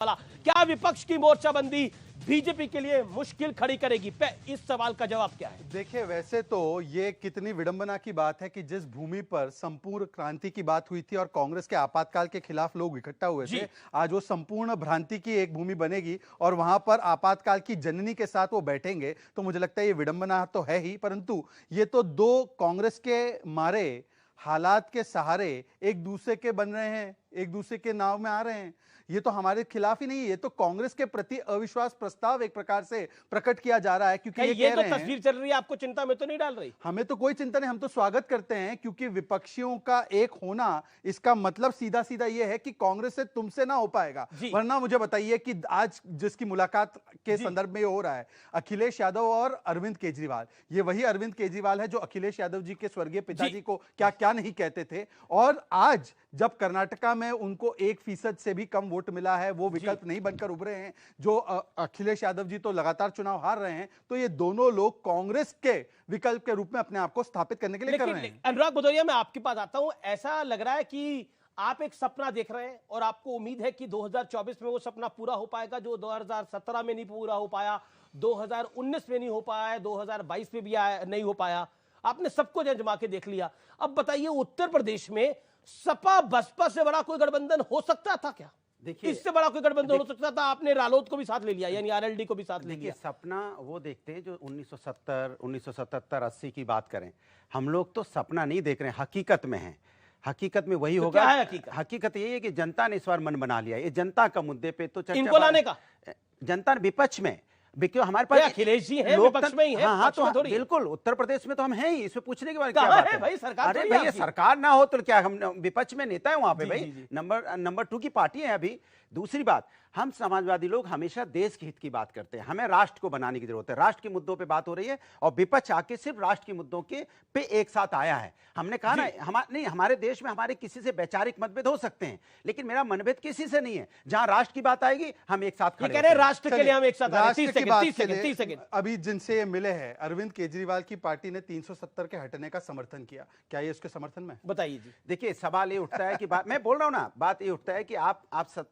वाला क्या विपक्ष की मोर्चाबंदी बीजेपी के लिए मुश्किल खड़ी करेगी? इस सवाल का जवाब क्या है? देखिए, वैसे तो ये कितनी विडंबना की बात है कि जिस भूमि पर संपूर्ण क्रांति की बात हुई थी और कांग्रेस के आपातकाल के खिलाफ लोग इकट्ठा हुए थे, आज वो संपूर्ण भ्रांति की एक भूमि बनेगी और वहां पर आपातकाल की जननी के साथ वो बैठेंगे। तो मुझे लगता है ये विडंबना तो है ही, परंतु ये तो दो कांग्रेस के मारे हालात के सहारे एक दूसरे के बन रहे हैं, एक दूसरे के नाव में आ रहे हैं। ये तो हमारे खिलाफ ही नहीं है, ये तो कांग्रेस के प्रति अविश्वास प्रस्ताव एक प्रकार से प्रकट किया जा रहा है, क्योंकि ये तो तस्वीर चल रही है, आपको चिंता में तो नहीं डाल रही? हमें तो कोई चिंता नहीं, हम तो स्वागत करते हैं, क्योंकि विपक्षियों का एक होना इसका मतलब सीधा सीधा ये है कि कांग्रेस से तुमसे ना हो पाएगा। वरना मुझे बताइए कि आज जिसकी मुलाकात के संदर्भ में हो रहा है, अखिलेश यादव और अरविंद केजरीवाल, ये वही अरविंद केजरीवाल है जो अखिलेश यादव जी के स्वर्गीय पिताजी को क्या क्या नहीं कहते थे। और आज जब कर्नाटका में उनको 1% से भी कम वोट मिला है, वो विकल्प नहीं बनकर उभरे हैं, जो अखिलेश यादव जी तो लगातार चुनाव हार रहे हैं, तो ये दोनों लोग कांग्रेस के विकल्प के रूप में अपने आप को स्थापित करने के लिए कर रहे हैं। अनुराग भदौरिया, मैं आपके पास आता हूं। ऐसा लग रहा है कि आप एक सपना देख रहे हैं और आपको उम्मीद है कि 2024 में वो सपना पूरा हो पाएगा जो 2017 में नहीं पूरा हो पाया, 2019 में नहीं हो पाया, 2022 में भी नहीं हो पाया। आपने सबको जमा के देख लिया। अब बताइए, उत्तर प्रदेश में सपा बसपा से बड़ा कोई गठबंधन हो सकता था क्या? देखिए, इससे बड़ा कोई गठबंधन हो सकता था? आपने रालोद को भी साथ ले लिया, यानी आरएलडी को भी साथ ले लिया। सपना वो देखते हैं जो 1970, 1977, 80 की बात करें। हम लोग तो सपना नहीं देख रहे हैं, हकीकत में है। हकीकत में वही होगा। क्या है हकीकत यही है कि जनता ने इस बार मन बना लिया। ये जनता का मुद्दे पे तो इनको लाने का जनता ने विपक्ष में, हमारे पास अखिलेश जी हैं, विपक्ष में ही है। हाँ, तो बिल्कुल उत्तर प्रदेश में तो हम हैं ही, इसमें पूछने की बात क्या बात है भाई? सरकार, अरे भैया, सरकार ना हो तो क्या हम विपक्ष में नेता है वहां पे? भाई नंबर 2 की पार्टी है अभी। दूसरी बात, हम समाजवादी लोग हमेशा देश के हित की बात करते हैं, हमें राष्ट्र को बनाने की जरूरत है। राष्ट्र के मुद्दों पे बात हो रही है और विपक्ष आके सिर्फ राष्ट्र के मुद्दों के पे एक साथ आया है। हमने कहा ना, नहीं, हमारे देश में हमारे किसी से वैचारिक मतभेद हो सकते हैं, लेकिन मेरा मनभेद किसी से नहीं है। जहां राष्ट्र की बात आएगी हम एक साथ खड़े हैं। राष्ट्र के लिए हम एक साथ। 30 सेकंड। अभी जिनसे ये मिले हैं, अरविंद केजरीवाल की पार्टी ने 370 के हटने का समर्थन किया, क्या ये उसके समर्थन में? बताइए जी। देखिए, सवाल ये उठता है कि मैं बोल रहा हूं ना, बात ये उठता है कि आप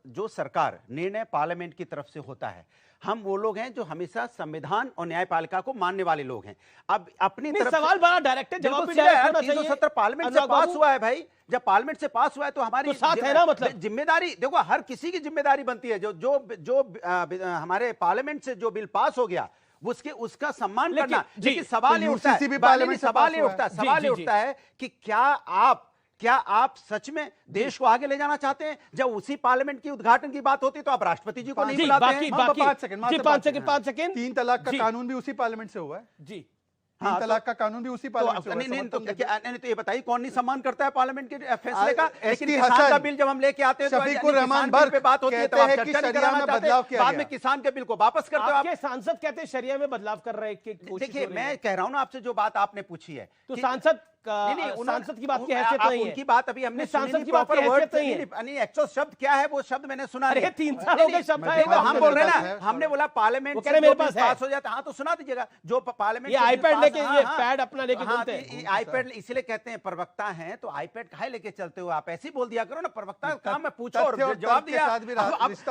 जो सरकार निर्णय पार्लियामेंट की तरफ से होता है, हम वो लोग हैं जो हमेशा संविधान और न्यायपालिका को मानने वाले लोग हैं। अब अपनी तरफ सवाल बड़ा डायरेक्ट है, जवाब भी डायरेक्ट होना चाहिए। 370 पार्लियामेंट से पास हुआ है भाई। जब पार्लियामेंट से पास हुआ है तो हमारी तो साथ है ना, मतलब जिम्मेदारी, देखो हर किसी की जिम्मेदारी बनती है। जो हमारे पार्लियामेंट से जो बिल पास हो गया उसका सम्मान करना। लेकिन सवाल ये उठता है कि क्या आप सच में देश को आगे ले जाना चाहते हैं? जब उसी पार्लियामेंट की उद्घाटन की बात होती है तो आप राष्ट्रपति जी को नहीं बुलाते हैं? 5 सेकंड। 3 तलाक का कानून भी उसी पार्लियामेंट से हुआ है जी। 3 तलाक का कानून भी उसी पार्लियामेंट से हुआ है। तो ये बताइए, कौन नहीं सम्मान करता है पार्लियामेंट के फैसले का? लेकिन किसान का बिल जब हम लेके आते हैं तो शफीकुर रहमान बर्क पे बात होती है, तो आप चर्चा नहीं कराना चाहते, बाद में गया। किसान के बिल को वापस करते हो। आपके सांसद कहते हैं शरिया में बदलाव कर रहे हैं। देखिए, मैं कह रहा हूं ना आपसे, जो बात आपने पूछी है, तो सांसद की बात की हैसियत नहीं है। उनकी बात अभी हमने सांसद की बात की हैसियत नहीं है। नहीं, एक्चुअल शब्द क्या है वो शब्द मैंने सुना नहीं। 3 साल हो गए शब्द है, हम बोल रहे हैं ना, हमने बोला पार्लियामेंट से मेरे पास पास हो जाता। हाँ, तो सुना दीजिएगा। जो पार्लियामेंट ये आईपैड लेके, ये पैड अपना लेके चलते हैं। आईपैड इसलिए कहते हैं प्रवक्ता हैं, तो आईपैड काहे लेके चलते हो आप? ऐसे ही बोल दिया करो ना, प्रवक्ता का काम है, पूछो और जवाब दिया।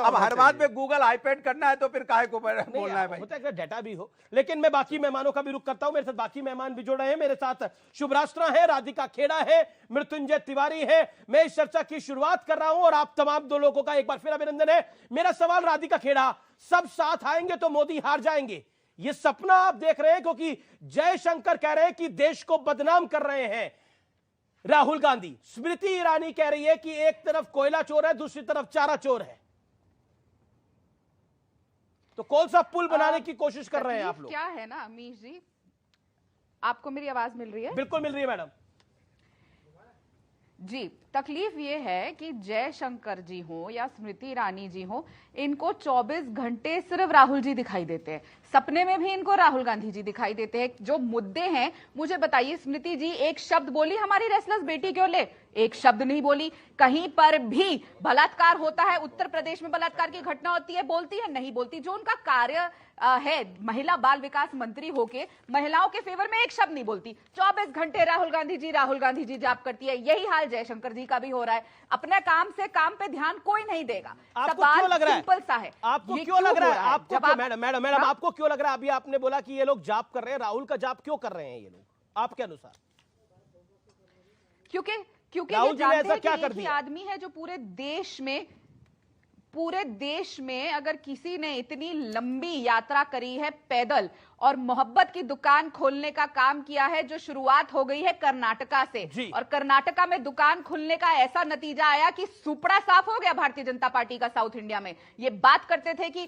अब हर बात में गूगल आईपैड करना है तो फिर काहे को बोलना है भाई? होता है डेटा भी हो। लेकिन मैं बाकी मेहमानों का भी रुख करता हूं। मेरे साथ बाकी मेहमान भी जुड़ रहे हैं। मेरे साथ शुभराष्ट्रा है, राधिका खेड़ा है, मृत्युंजय तिवारी है। मैं इस चर्चा की शुरुआत कर रहा हूं और आप तमाम दो लोगों का एक बार फिर अभिनंदन है। मेरा सवाल, राधिका खेड़ा, सब साथ आएंगे तो मोदी हार जाएंगे, ये सपना आप देख रहे हैं? क्योंकि जयशंकर कह रहे हैं कि देश को बदनाम कर रहे हैं राहुल गांधी, स्मृति ईरानी कह रही है कि एक तरफ कोयला चोर है, दूसरी तरफ चारा चोर है। तो कौन सा पुल बनाने की कोशिश कर रहे हैं आप लोग? क्या है ना अमीश जी, आपको मेरी आवाज मिल रही है? बिल्कुल मिल रही है मैडम जी। तकलीफ ये है कि जयशंकर जी हो या स्मृति ईरानी जी हो, इनको 24 घंटे सिर्फ राहुल जी दिखाई देते हैं। सपने में भी इनको राहुल गांधी जी दिखाई देते हैं। जो मुद्दे हैं, मुझे बताइए, स्मृति जी एक शब्द बोली हमारी रेसलेस बेटी क्यों ले? एक शब्द नहीं बोली। कहीं पर भी बलात्कार होता है, उत्तर प्रदेश में बलात्कार की घटना होती है, बोलती है? नहीं बोलती। जो उनका कार्य है महिला बाल विकास मंत्री होके महिलाओं के फेवर में एक शब्द नहीं बोलती। 24 घंटे राहुल गांधी जी जाप करती है। यही हाल जयशंकर जी का भी हो रहा है। अपने काम से काम पे ध्यान कोई नहीं देगा। आपको क्यों लग रहा है? सिंपल सा है। आपको क्यों लग रहा है? आपको मैडम आपको क्यों लग रहा है? अभी आपने बोला कि ये लोग जाप कर रहे हैं, राहुल का जाप क्यों कर रहे हैं ये लोग आपके अनुसार? क्योंकि राहुल जी ने ऐसा क्या कि कर एक ही दिया? आदमी है जो पूरे देश में अगर किसी ने इतनी लंबी यात्रा करी है पैदल और मोहब्बत की दुकान खोलने का काम किया है, जो शुरुआत हो गई है कर्नाटका से, और कर्नाटका में दुकान खुलने का ऐसा नतीजा आया कि सुपड़ा साफ हो गया भारतीय जनता पार्टी का साउथ इंडिया में। ये बात करते थे कि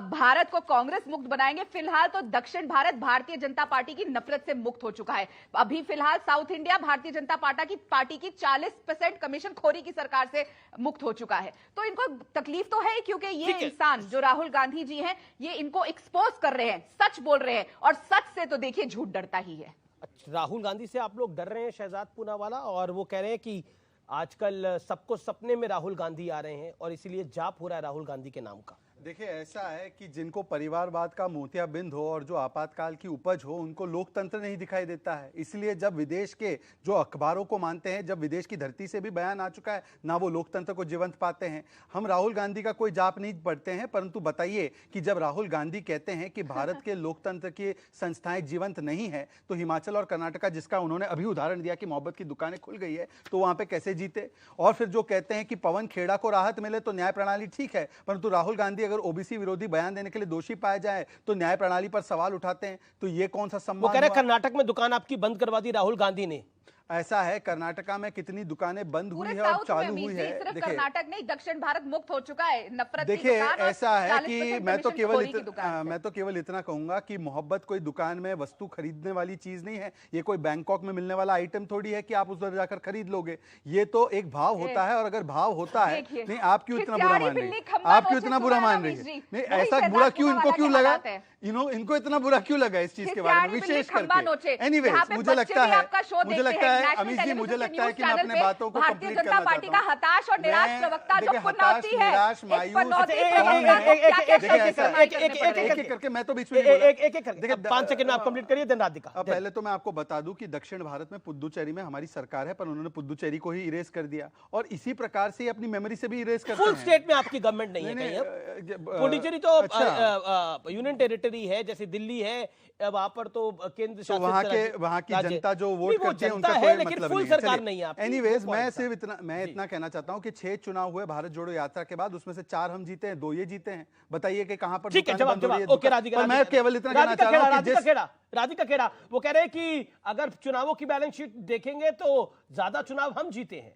भारत को कांग्रेस मुक्त बनाएंगे, फिलहाल तो दक्षिण भारत भारतीय जनता पार्टी की नफरत से मुक्त हो चुका है। अभी फिलहाल south India Bharatiya Janata party की 40% कमीशन खोरी की सरकार से मुक्त हो चुका है। तो इनको तकलीफ तो है, क्योंकि ये इंसान जो राहुल गांधी जी हैं, ये इनको एक्सपोज कर रहे हैं, सच बोल रहे हैं, और सच से तो देखिए झूठ डरता ही है। राहुल गांधी से आप लोग डर रहे हैं, शहजाद पूनावाला, और वो कह रहे हैं कि आजकल सबको सपने में राहुल गांधी आ रहे हैं और इसीलिए जाप हो रहा है राहुल गांधी के नाम का। देखिए, ऐसा है कि जिनको परिवारवाद का मोतियाबिंद हो और जो आपातकाल की उपज हो, उनको लोकतंत्र नहीं दिखाई देता है। इसलिए जब विदेश के जो अखबारों को मानते हैं, जब विदेश की धरती से भी बयान आ चुका है, ना वो लोकतंत्र को जीवंत पाते हैं। हम राहुल गांधी का कोई जाप नहीं पढ़ते हैं, परंतु बताइए कि जब राहुल गांधी कहते हैं कि भारत के लोकतंत्र की संस्थाएं जीवंत नहीं है, तो हिमाचल और कर्नाटका, जिसका उन्होंने अभी उदाहरण दिया कि मोहब्बत की दुकानें खुल गई है, तो वहां पे कैसे जीते? और फिर जो कहते हैं कि पवन खेड़ा को राहत मिले तो न्याय प्रणाली ठीक है, परंतु राहुल गांधी अगर ओबीसी विरोधी बयान देने के लिए दोषी पाए जाए तो न्याय प्रणाली पर सवाल उठाते हैं। तो ये कौन सा सम्मान? वो कह रहे कर्नाटक में दुकान आपकी बंद करवा दी राहुल गांधी ने। ऐसा है, कर्नाटका में कितनी दुकानें बंद हुई है और चालू हुई है। सिर्फ कर्नाटक नहीं, दक्षिण भारत मुक्त हो चुका है नफरत। देखिए, ऐसा है कि मैं तो केवल इतना कहूंगा कि मोहब्बत कोई दुकान में वस्तु खरीदने वाली चीज नहीं है। ये कोई बैंकॉक में मिलने वाला आइटम थोड़ी है कि आप उधर जाकर खरीद लोगे। ये तो एक भाव होता है, और अगर भाव होता है, नहीं आप क्यों इतना बुरा मान रही है? आप क्यों इतना बुरा मान रही है? नहीं, ऐसा बुरा क्यों इनको क्यों लगा? इनको इतना बुरा क्यों लगा इस चीज के बारे में विशेष करके? एनीवेज, मुझे लगता है अमित जी, मुझे लगता है कि मैं अपने बातों को कंप्लीट करना पार्टी का हताश और निराश प्रवक्ता जो पनौती है, निराश, मायूस, करके मैं तो बीच में देखिए 5 सेकंड में आप कंप्लीट करिए। दिन राधिका, अब पहले तो मैं आपको बता दूं कि दक्षिण भारत में पुदुचेरी में हमारी सरकार है, पर उन्होंने पुदुचेरी को ही इरेज कर दिया, और इसी प्रकार से अपनी मेमोरी से भी इरेज करते हैं। फुल स्टेट में आपकी गवर्नमेंट नहीं है कहीं? पुडुचेरी तो यूनियन टेरिटरी है, जैसे दिल्ली है, वहां पर तो केंद्र शासित, वहां की जनता जो वोट करती है उनका कोई मतलब नहीं है। एनीवेज, मैं सिर्फ इतना कहना चाहता हूं कि 6 चुनाव हुए भारत जोड़ो यात्रा के बाद, उसमें से 4 हम जीते हैं, 2 ये जीते हैं। बताइए कि कहां पर? ठीक है, जवाब। ओके राधिका, मैं केवल इतना कहना चाह रहा हूं कि राधिका खेड़ा वो कह रहे हैं कि अगर चुनावों की बैलेंस शीट देखेंगे तो ज्यादा चुनाव हम जीते हैं।